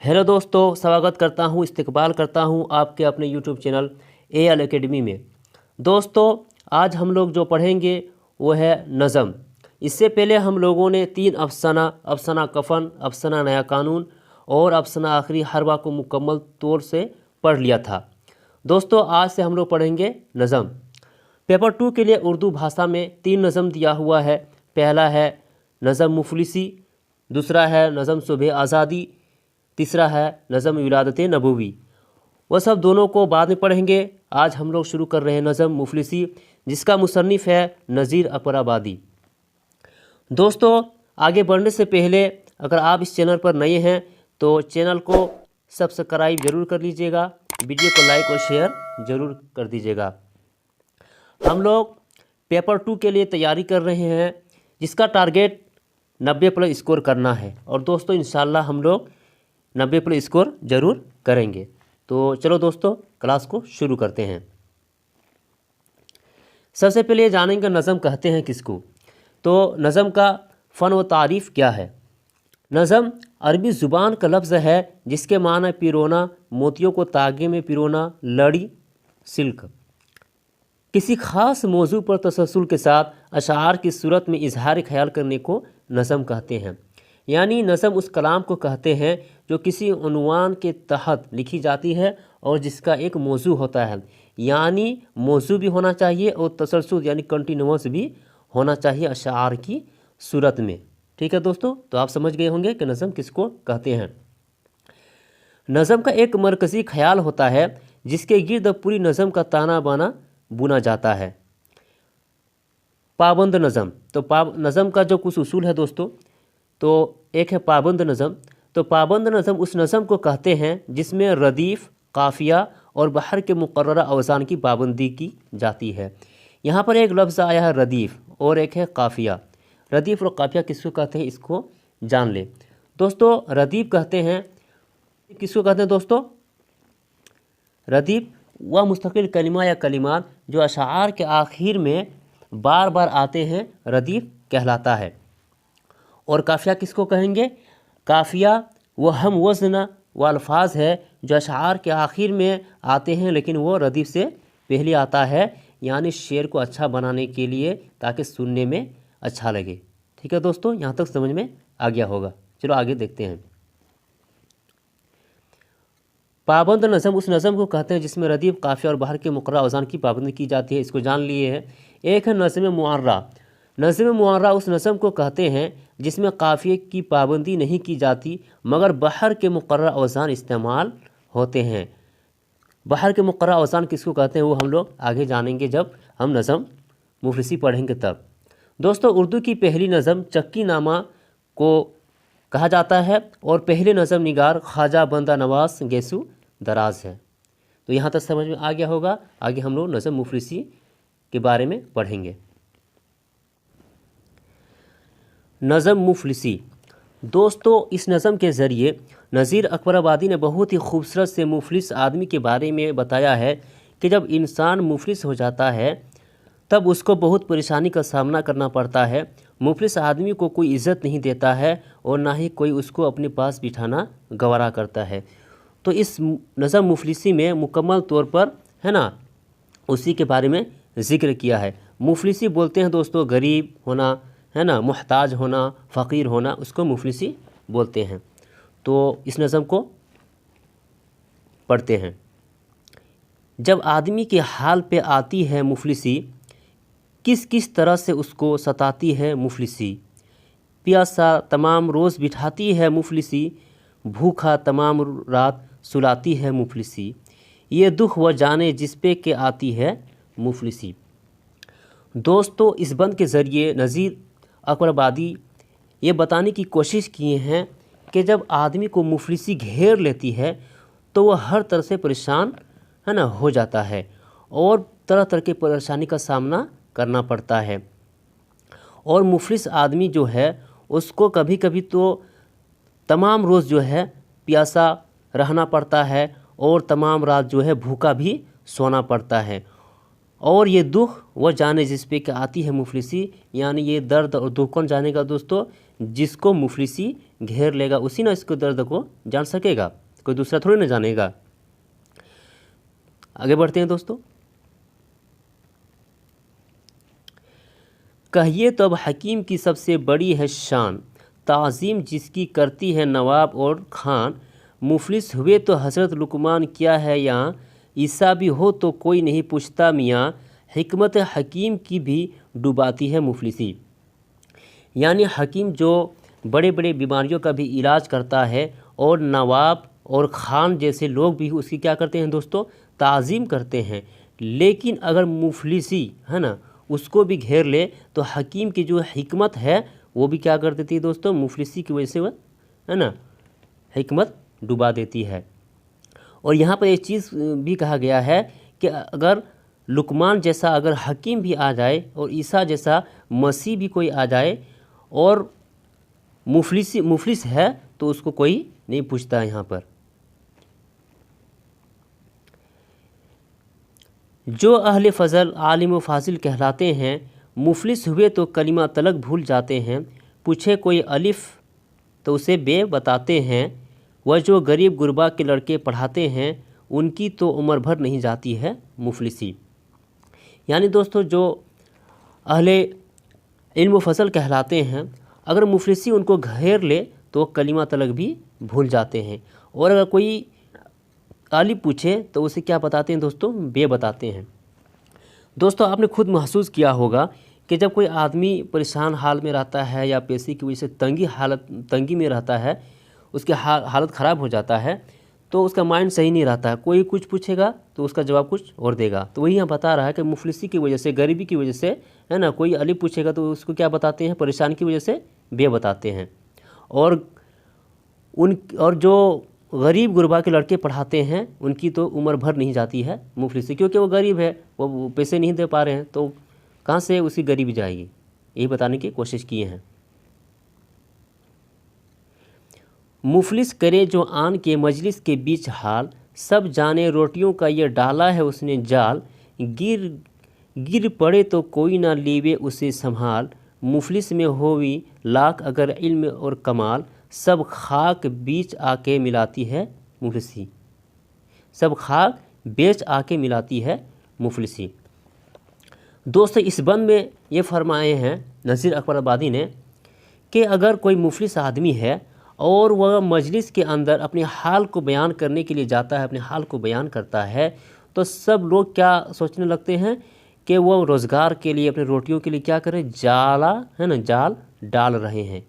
Hello दोस्तों, स्वागत करता हूँ, इस्तकबाल करता हूँ आपके अपने यूट्यूब चैनल AL एकेडमी में। दोस्तों, आज हम लोग जो पढ़ेंगे वो है नज़म। इससे पहले हम लोगों ने 3 अफसाना, अफसाना कफ़न, अफसाना नया कानून और अफसाना आखिरी हरवा को मुकम्मल तौर से पढ़ लिया था। दोस्तों, आज से हम लोग पढ़ेंगे नज़म। पेपर 2 के लिए उर्दू भाषा में 3 नज़म दिया हुआ है। पहला है नज़म मुफलिसी, दूसरा है नज़म सुबह आज़ादी, तीसरा है नज़म विलादत नबूवी। वह सब दोनों को बाद में पढ़ेंगे। आज हम लोग शुरू कर रहे हैं नज़म मुफलिसी, जिसका मुसन्निफ़ है नज़ीर अकबराबादी। दोस्तों, आगे बढ़ने से पहले अगर आप इस चैनल पर नए हैं तो चैनल को सब्सक्राइब ज़रूर कर लीजिएगा, वीडियो को लाइक और शेयर ज़रूर कर दीजिएगा। हम लोग पेपर 2 के लिए तैयारी कर रहे हैं, जिसका टारगेट 90+ स्कोर करना है। और दोस्तों, इंशाल्लाह हम लोग 90+ स्कोर ज़रूर करेंगे। तो चलो दोस्तों, क्लास को शुरू करते हैं। सबसे पहले जानेंगे नज़म कहते हैं किसको। तो नज़म का फ़न व तारीफ़ क्या है। नज़म अरबी ज़ुबान का लफ्ज़ है जिसके माने पिरोना, मोतियों को तागे में पिरोना, लड़ी, सिल्क। किसी ख़ास मौजू पर तसलसल के साथ अशार की सूरत में इजहार ख्याल करने को नज़म कहते हैं। यानी नज़म उस कलाम को कहते हैं जो किसी उन्वान के तहत लिखी जाती है और जिसका एक मौजू होता है। यानी मौजू भी होना चाहिए और तसलसल यानी कंटिन्यूअस भी होना चाहिए अशार की सूरत में। ठीक है दोस्तों, तो आप समझ गए होंगे कि नज़म किसको कहते हैं। नज़म का एक मरकज़ी ख्याल होता है जिसके गिर्द पूरी नज़म का ताना बाना बुना जाता है। पाबंद नज़म। तो नज़म का जो कुछ उसूल है दोस्तों, तो एक है पाबंद नज़म। तो पाबंद नज़म उस नज़म को कहते हैं जिसमें रदीफ़, काफ़िया और बहर के मुकर्ररा अवज़ान की पाबंदी की जाती है। यहाँ पर एक लफ्ज़ आया है रदीफ़ और एक है काफ़िया। रदीफ़ और काफ़िया किसको कहते हैं, इसको जान ले दोस्तों। रदीफ़ कहते हैं, किसको कहते हैं दोस्तों? रदीफ़ वह मुस्तकिल कलिमा या कलिमात जो अशार के आखिर में बार बार आते हैं, रदीफ़ कहलाता है। और काफ़िया किसको कहेंगे? काफ़िया वह हम वज़न व अल्फाज है जो अशार के आखिर में आते हैं लेकिन वो रदीफ़ से पहले आता है, यानी शेर को अच्छा बनाने के लिए, ताकि सुनने में अच्छा लगे। ठीक है दोस्तों, यहाँ तक समझ में आ गया होगा। चलो आगे देखते हैं। पाबंद नज़म उस नज़म को कहते हैं जिसमें रदीफ़, काफ़िया और बहर के मुकर्रर अवज़ान की पाबंदी की जाती है। इसको जान लिए है। एक है नज़्म मुअर्रा। नज़्म मुअर्रा उस नज़म को कहते हैं जिसमें काफ़िए की पाबंदी नहीं की जाती मगर बहर के मुकर्रर अवज़ान इस्तेमाल होते हैं। बहर के मुकर्रर अवज़ान किसको कहते हैं वो हम लोग आगे जानेंगे जब हम नज़म मुफलिसी पढ़ेंगे तब। दोस्तों, उर्दू की पहली नज़म चक्की नामा को कहा जाता है और पहले नज़म निगार ख्वाजा बंदा नवाज गैसू दराज है। तो यहाँ तक समझ में आ गया होगा। आगे हम लोग नज़म मुफलिसी के बारे में पढ़ेंगे। नज़म मुफलिसी। दोस्तों, इस नज़म के ज़रिए नज़ीर अकबराबादी ने बहुत ही खूबसूरत से मुफलिस आदमी के बारे में बताया है कि जब इंसान मुफलिस हो जाता है तब उसको बहुत परेशानी का सामना करना पड़ता है। मुफलिस आदमी को कोई इज़्ज़त नहीं देता है और ना ही कोई उसको अपने पास बिठाना गवारा करता है। तो इस नज़म मुफलिसी में मुकम्मल तौर पर है ना उसी के बारे में ज़िक्र किया है। मुफलिसी बोलते हैं दोस्तों गरीब होना, है ना, मुहताज होना, फ़कीर होना, उसको मुफलिसी बोलते हैं। तो इस नज़म को पढ़ते हैं। जब आदमी के हाल पे आती है मुफलिसी, किस किस तरह से उसको सताती है मुफलिसी। प्यासा तमाम रोज़ बिठाती है मुफलिसी, भूखा तमाम रात सुलाती है मुफलिसी। ये दुख वह जाने जिस पे के आती है मुफलिसी। दोस्तों, इस बंद के ज़रिए नज़ीर अकबराबादी ये बताने की कोशिश किए हैं कि जब आदमी को मुफलिसी घेर लेती है तो वह हर तरह से परेशान है ना हो जाता है और तरह तरह की परेशानी का सामना करना पड़ता है। और मुफलिस आदमी जो है उसको कभी कभी तो तमाम रोज़ जो है प्यासा रहना पड़ता है और तमाम रात जो है भूखा भी सोना पड़ता है। और ये दुख वो जाने जिस पे कि आती है मुफलिसी, यानी ये दर्द और दुख कौन जानेगा दोस्तों? जिसको मुफलिसी घेर लेगा उसी ना इसको दर्द को जान सकेगा, कोई दूसरा थोड़ी ना जानेगा। आगे बढ़ते हैं दोस्तों। कहिए तो अब हकीम की सबसे बड़ी है शान, ताज़ीम जिसकी करती है नवाब और खान। मुफलिस हुए तो हज़रत लुकमान क्या है यहाँ, ईसा भी हो तो कोई नहीं पूछता मियाँ। हिकमत हकीम की भी डुबाती है मुफलिसी। यानी हकीम जो बड़े बड़े बीमारियों का भी इलाज करता है और नवाब और ख़ान जैसे लोग भी उसकी क्या करते हैं दोस्तों? ताज़ीम करते हैं। लेकिन अगर मुफलिसी है ना उसको भी घेर ले तो हकीम की जो हिकमत है वो भी क्या कर देती है दोस्तों? मुफलिसी की वजह से वह है ना हिकमत डुबा देती है। और यहाँ पर एक चीज़ भी कहा गया है कि अगर लुकमान जैसा अगर हकीम भी आ जाए और ईसा जैसा मसीह भी कोई आ जाए और मुफलिस है तो उसको कोई नहीं पूछता है। यहाँ पर जो अहले फ़ज़ल आलिम व फाजिल कहलाते हैं, मुफलिस हुए तो कलिमा तलक भूल जाते हैं। पूछे कोई अलिफ तो उसे बे बताते हैं। वह जो गरीब गुरबा के लड़के पढ़ाते हैं, उनकी तो उम्र भर नहीं जाती है मुफलिसी। यानी दोस्तों जो अहले इल्म व फ़ज़ल कहलाते हैं, अगर मुफलिसी उनको घेर ले तो कलिमा तलक भी भूल जाते हैं। और अगर कोई आलिम पूछे तो उसे क्या बताते हैं दोस्तों? बे बताते हैं। दोस्तों आपने खुद महसूस किया होगा कि जब कोई आदमी परेशान हाल में रहता है या पैसे की वजह से तंगी में रहता है, उसकी हालत ख़राब हो जाता है तो उसका माइंड सही नहीं रहता है। कोई कुछ पूछेगा तो उसका जवाब कुछ और देगा। तो वही यहाँ बता रहा है कि मुफलिसी की वजह से, गरीबी की वजह से है ना, कोई अलिफ पूछेगा तो उसको क्या बताते हैं? परेशानी की वजह से बे बताते हैं। और जो गरीब गुरबा के लड़के पढ़ाते हैं उनकी तो उम्र भर नहीं जाती है मुफलिसी, क्योंकि वो गरीब है, वो पैसे नहीं दे पा रहे हैं तो कहाँ से उसकी गरीबी जाएगी, यही बताने की कोशिश किए हैं। मुफलिस करे जो आन के मजलिस के बीच हाल, सब जाने रोटियों का ये डाला है उसने जाल। गिर पड़े तो कोई ना लीवे उसे संभाल। मुफलिस में होवी लाख अगर इल्म और कमाल, सब खाक बीच आके मिलाती है मुफलिसी। सब खाक बेच आके मिलाती है मुफलिसी। दोस्तों इस बंद में ये फरमाए हैं नज़ीर अकबर आबादी ने कि अगर कोई मुफलिस आदमी है और वह मजलिस के अंदर अपने हाल को बयान करने के लिए जाता है, अपने हाल को बयान करता है, तो सब लोग क्या सोचने लगते हैं कि वो रोज़गार के लिए, अपने रोटियों के लिए क्या करें? जाल डाल रहे हैं,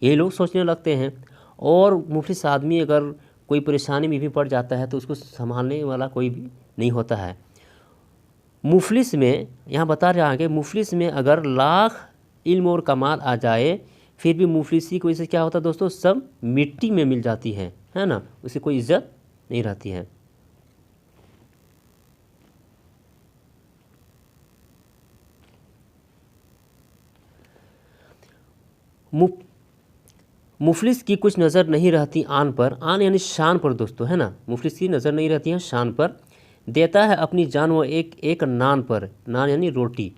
ये लोग सोचने लगते हैं। और मुफलिस आदमी अगर कोई परेशानी में भी पड़ जाता है तो उसको संभालने वाला कोई भी नहीं होता है। मुफलिस में यहाँ बता रहा है कि मुफलिस में अगर लाख इल्म और कमाल आ जाए फिर भी मुफलिसी की वजह से क्या होता है दोस्तों? सब मिट्टी में मिल जाती है ना, उसे कोई इज्जत नहीं रहती है। मुफलिस की कुछ नज़र नहीं रहती आन पर, आन यानी शान पर दोस्तों, है ना। मुफलिस की नज़र नहीं रहती है शान पर। देता है अपनी जान वो एक नान पर, नान यानी रोटी।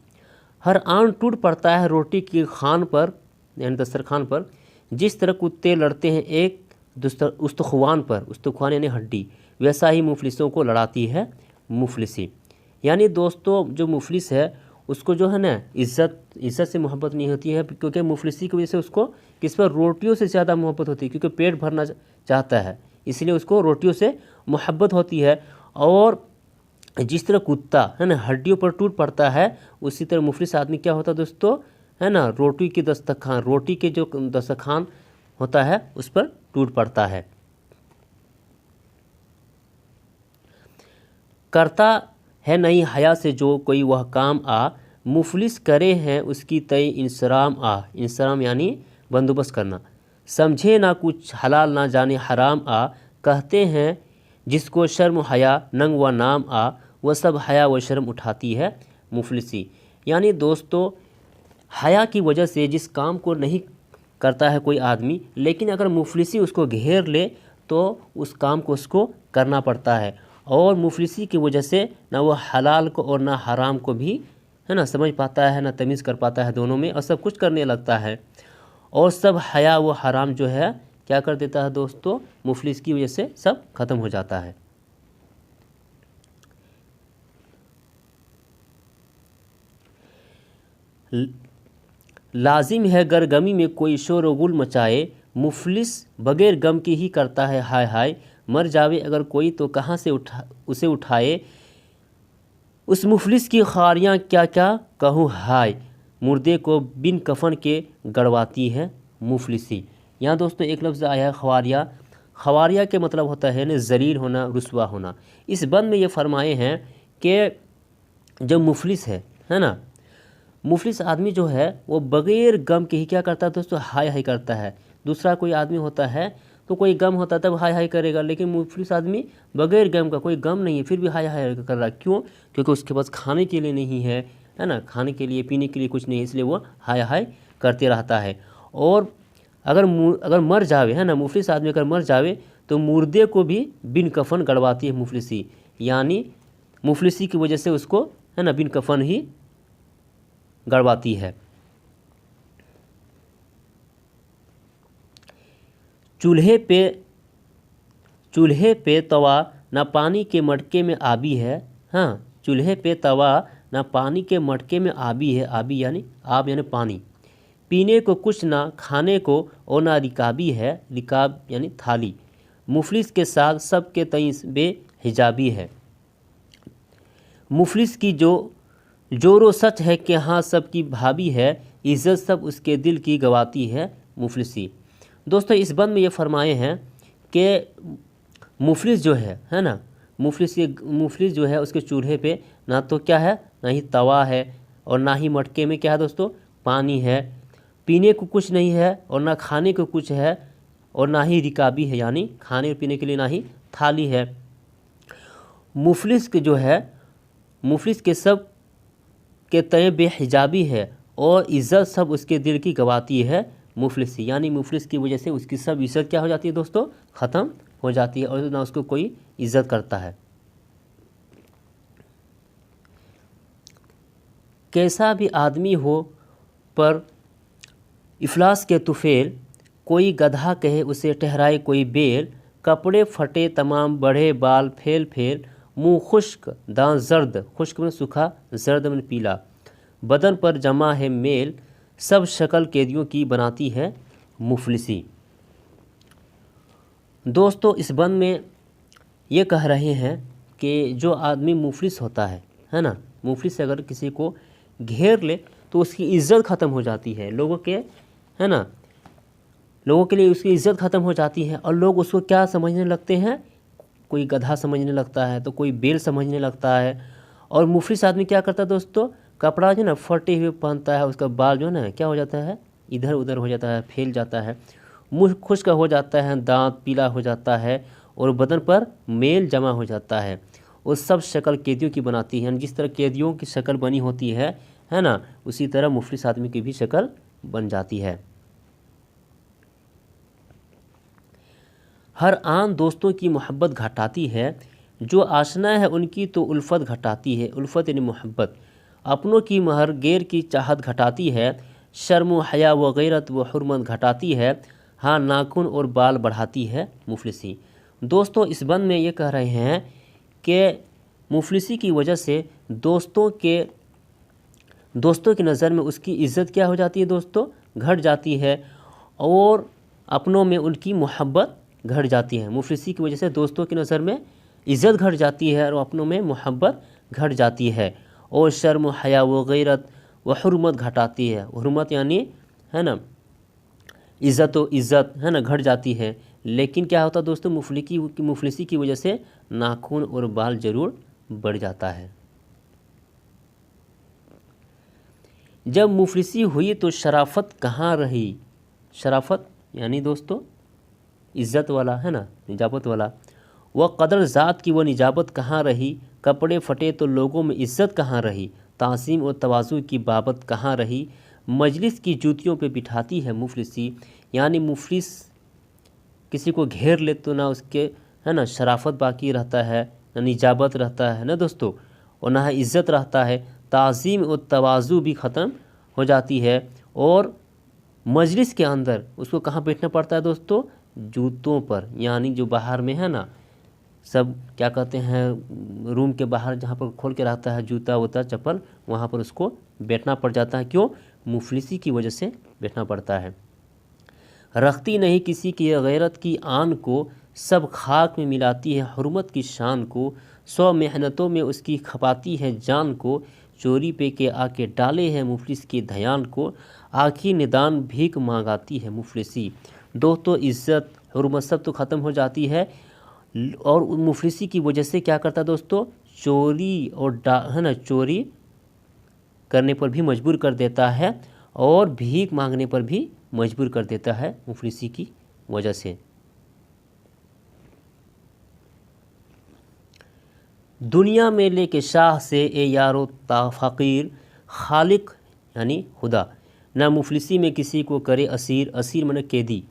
हर आन टूट पड़ता है रोटी की खान पर यानी दस्तरखान पर। जिस तरह कुत्ते लड़ते हैं एक उस्तख्वान पर, उस्तख्वान यानी हड्डी, वैसा ही मुफलिसों को लड़ाती है मुफलिसी। यानी दोस्तों जो मुफलिस है उसको जो है ना इज़्ज़त से मोहब्बत नहीं होती है, क्योंकि मुफलिसी की वजह से उसको किस पर? रोटियों से ज़्यादा मोहब्बत होती है, क्योंकि पेट भरना चाहता है इसलिए उसको रोटियों से मोहब्बत होती है। और जिस तरह कुत्ता है ना हड्डियों पर टूट पड़ता है, उसी तरह मुफलिस आदमी क्या होता है दोस्तों, है ना, रोटी के जो दस्तरखान होता है उस पर टूट पड़ता है। करता है नहीं हया से जो कोई वह काम आ, मुफलिस करे हैं उसकी तय इंसराम आ। इंसराम यानी बंदोबस्त करना। समझे ना कुछ हलाल ना जाने हराम आ, कहते हैं जिसको शर्म हया नंग व नाम आ, वह सब हया व शर्म उठाती है मुफलिसी। यानी दोस्तों हया की वजह से जिस काम को नहीं करता है कोई आदमी, लेकिन अगर मुफलिसी उसको घेर ले तो उस काम को उसको करना पड़ता है। और मुफलिसी की वजह से ना वो हलाल को और ना हराम को भी है ना समझ पाता है, ना तमीज़ कर पाता है दोनों में, और सब कुछ करने लगता है। और सब हया व हराम जो है क्या कर देता है दोस्तों, मुफलिस की वजह से सब ख़त्म हो जाता है। लाजिम है गर गमी में कोई शोर व गुल मचाए, मुफलिस बगैर गम के ही करता है हाय हाय। मर जावे अगर कोई तो कहाँ से उसे उठाए, उस मुफलिस की ख्वारियाँ क्या क्या कहूँ हाय। मुर्दे को बिन कफन के गड़वाती है मुफलिसी। यहाँ दोस्तों एक लफ्ज़ आया है ख्वारिया। ख्वारिया के मतलब होता है न ज़लील होना, रुसवा होना। इस बंद में ये फरमाए हैं कि जो मुफलिस है ना, मुफलिस आदमी जो है वो बग़ैर गम के ही क्या करता है दोस्तों, हाय हाय करता है। दूसरा कोई आदमी होता है तो कोई गम होता है तब हाय हाय करेगा, लेकिन मुफलिस आदमी बग़ैर गम का, कोई गम नहीं है फिर भी हाय हाय कर रहा है। क्यों? क्योंकि उसके पास खाने के लिए नहीं है ना, खाने के लिए पीने के लिए कुछ नहीं है, इसलिए वो हाय हाय करते रहता है। और अगर मर जावे है ना, मुफलिस आदमी अगर मर जावे तो मुर्दे को भी बिन कफन गड़वाती है मुफलिसी, यानी मुफलिसी की वजह से उसको है ना बिन कफन ही गड़वाती है। चूल्हे पे तवा ना पानी के मटके में आबी है। हाँ, चूल्हे पे तवा ना पानी के मटके में आबी है। आबी यानी आब यानी पानी। पीने को कुछ ना, खाने को और ना रिकाबी है। रिकाब यानी थाली। मुफलिस के साथ सबके तईस बेहिजाबी है। मुफलिस की जोरो सच है कि हाँ सबकी भाभी है, इज़्ज़त सब उसके दिल की गवाती है मुफलिसी। दोस्तों इस बंद में ये फरमाए हैं कि मुफलिस जो है ना, मुफलिस जो है उसके चूल्हे पे ना तो क्या है, ना ही तवा है और ना ही मटके में क्या है दोस्तों, पानी है। पीने को कुछ नहीं है और ना खाने को कुछ है और ना ही रिकाबी है, यानी खाने और पीने के लिए ना ही थाली है। मुफलिस के जो है, मुफलिस के सब के तय बेहिजाबी है और इज़्ज़त सब उसके दिल की गवाती है मुफलिसी, यानी मुफलिस की वजह से उसकी सब इज़्ज़त क्या हो जाती है दोस्तों, ख़त्म हो जाती है और ना उसको कोई इज़्ज़त करता है। कैसा भी आदमी हो पर इफलास के तुफेल, कोई गधा कहे उसे ठहराए कोई बेल। कपड़े फटे तमाम बढ़े बाल फेल फेल, मुँह खुश्क दांत जर्द, खुश्क में सूखा, जर्द में पीला, बदन पर जमा है मेल, सब शक्ल कैदियों की बनाती है मुफलिसी। दोस्तों इस बंद में ये कह रहे हैं कि जो आदमी मुफलिस होता है ना, मुफलिस से अगर किसी को घेर ले तो उसकी इज़्ज़त ख़त्म हो जाती है, लोगों के है ना, लोगों के लिए उसकी इज़्ज़त ख़त्म हो जाती है और लोग उसको क्या समझने लगते हैं, कोई गधा समझने लगता है तो कोई बेल समझने लगता है। और मुफलिस आदमी क्या करता है दोस्तों, कपड़ा जो ना फटे हुए पहनता है, उसका बाल जो है ना क्या हो जाता है, इधर उधर हो जाता है, फैल जाता है, मुँह खुश्क हो जाता है, दांत पीला हो जाता है और बदन पर मेल जमा हो जाता है। वो सब शक्ल कैदियों की बनाती है, जिस तरह कैदियों की शक्ल बनी होती है ना, उसी तरह मुफलिस आदमी की भी शक्ल बन जाती है। हर आन दोस्तों की मोहब्बत घटाती है, जो आशना है उनकी तो उल्फत घटाती है। उल्फत यानी मोहब्बत। अपनों की महर गैर की चाहत घटाती है, शर्म व हया व गैरत व हुर्मत घटाती है। हाँ, नाखून और बाल बढ़ाती है मुफलिसी। दोस्तों इस बंद में ये कह रहे हैं कि मुफलिसी की वजह से दोस्तों की नज़र में उसकी इज़्ज़त क्या हो जाती है दोस्तों, घट जाती है और अपनों में उनकी मोहब्बत घट जाती है। मुफलिसी की वजह से दोस्तों की नज़र में इज़्ज़त घट जाती है और अपनों में मोहब्बत घट जाती है और शर्म हया व गैरत व हुर्मत घटाती है। हुर्मत यानी है ना इज़्ज़त है ना घट जाती है। लेकिन क्या होता है दोस्तों, मुफलिसी की वजह से नाखून और बाल ज़रूर बढ़ जाता है। जब मुफलिसी हुई तो शराफत कहाँ रही। शराफत यानी दोस्तों इज़्ज़त वाला है ना, निजाबत वाला। वह कदर ज़ात की वह निजाबत कहाँ रही। कपड़े फटे तो लोगों में इज़्ज़त कहाँ रही। तासीम और तवाज़ु की बाबत कहाँ रही। मजलिस की जूतियों पे बिठाती है मुफलिसी, यानी मुफलिस किसी को घेर ले तो ना उसके है ना शराफत बाकी रहता है, نہ نجابت رہتا ہے نا دوستوں، اور نہ عزت رہتا ہے، تعظیم و تواضع بھی ختم ہو جاتی ہے، اور مجلس کے اندر اس کو کہاں بیٹھنا پڑتا ہے دوستوں؟ جوتوں پر، یعنی جو باہر میں ہے نا سب کیا کہتے ہیں روم کے باہر جہاں پر کھول کے رہتا ہے جوتا ووتا چپل، وہاں پر اس کو بیٹھنا پڑ جاتا ہے۔ کیوں؟ مفلسی کی وجہ سے بیٹھنا پڑتا ہے۔ رکھتی نہیں کسی کی غیرت کی آن کو، سب خاک میں ملاتی ہے حرمت کی شان کو، 100 محنتوں میں اس کی کھپاتی ہے جان کو، چوری پہ کے آ کے ڈالے ہے مفلس کے دھیان کو، آخری ندان بھیک مانگاتی ہے مفلسی۔ دوستو عزت حرمت سب تو ختم ہو جاتی ہے، اور مفلسی کی وجہ سے کیا کرتا ہے دوستو؟ چوری اور ہے نا چوری کرنے پر بھی مجبور کر دیتا ہے، اور بھیک مانگنے پر بھی مجبور کر دیتا ہے مفلسی کی وجہ سے۔ دنیا میں لے کے شاہ سے اے یارو تا فقیر، خالق یعنی خدا نہ مفلسی میں کسی کو کرے اسیر، اسیر من قیدی۔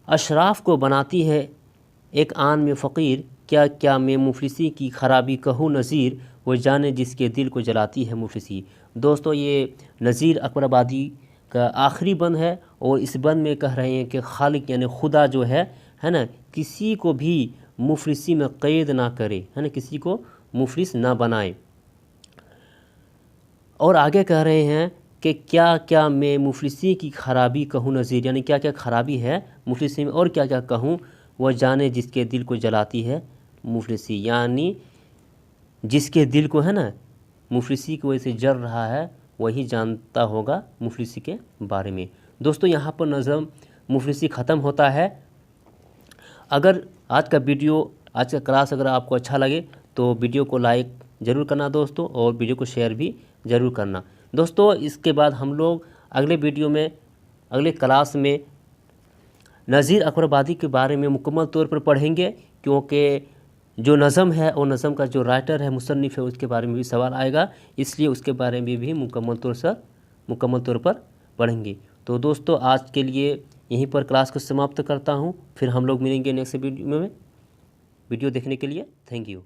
اشراف کو بناتی ہے ایک آن میں فقیر، کیا کیا میں مفلسی کی خرابی کہوں نذیر، وہ جانے جس کے دل کو جلاتی ہے مفلسی۔ دوستو یہ نذیر اکبر آبادی کا آخری بند ہے، اور اس بند میں کہہ رہے ہیں کہ خالق یعنی خدا جو ہے نا کسی کو بھی مفلسی میں قید نہ کرے، ہے نا کسی کو مفلس نہ بنائے۔ اور آگے کہہ رہے ہیں کہ کیا کیا میں مفلسی کی خرابی کہوں نذیر، یعنی کیا کیا خرابی ہے مفلسی میں اور کیا کیا کہوں، وہ جانے جس کے دل کو جلاتی ہے مفلسی، یعنی جس کے دل کو ہے نا مفلسی کی وجہ سے جل رہا ہے وہی جانتا ہوگا مفلسی کے بارے میں۔ دوستو یہاں پر نظم مفلسی ختم ہوتا ہے۔ اگر آج کا ویڈیو آج کا کلاس اگر آپ کو اچھا لگے تو ویڈیو کو لائک ضرور کرنا دوستو، اور ویڈیو کو شیئر بھی ضرور کرنا دوستو۔ اس کے بعد ہم لوگ اگلے ویڈیو میں اگلے کلاس میں نذیر اکبر آبادی کے بارے میں مکمل طور پر پڑھیں گے، کیونکہ جو نظم ہے اور نظم کا جو رائٹر ہے مصنف ہے اس کے بارے میں بھی سوال آئے گا، اس لیے اس کے بارے میں بھی مکمل طور پر پڑھیں گے۔ تو دوستو آج کے لیے یہیں پر کلاس کو سماپت کرتا ہوں، پھر ہم لوگ ملیں گے نیکسٹ ویڈیو میں۔ ویڈیو دیکھنے کے لیے تھینک یو۔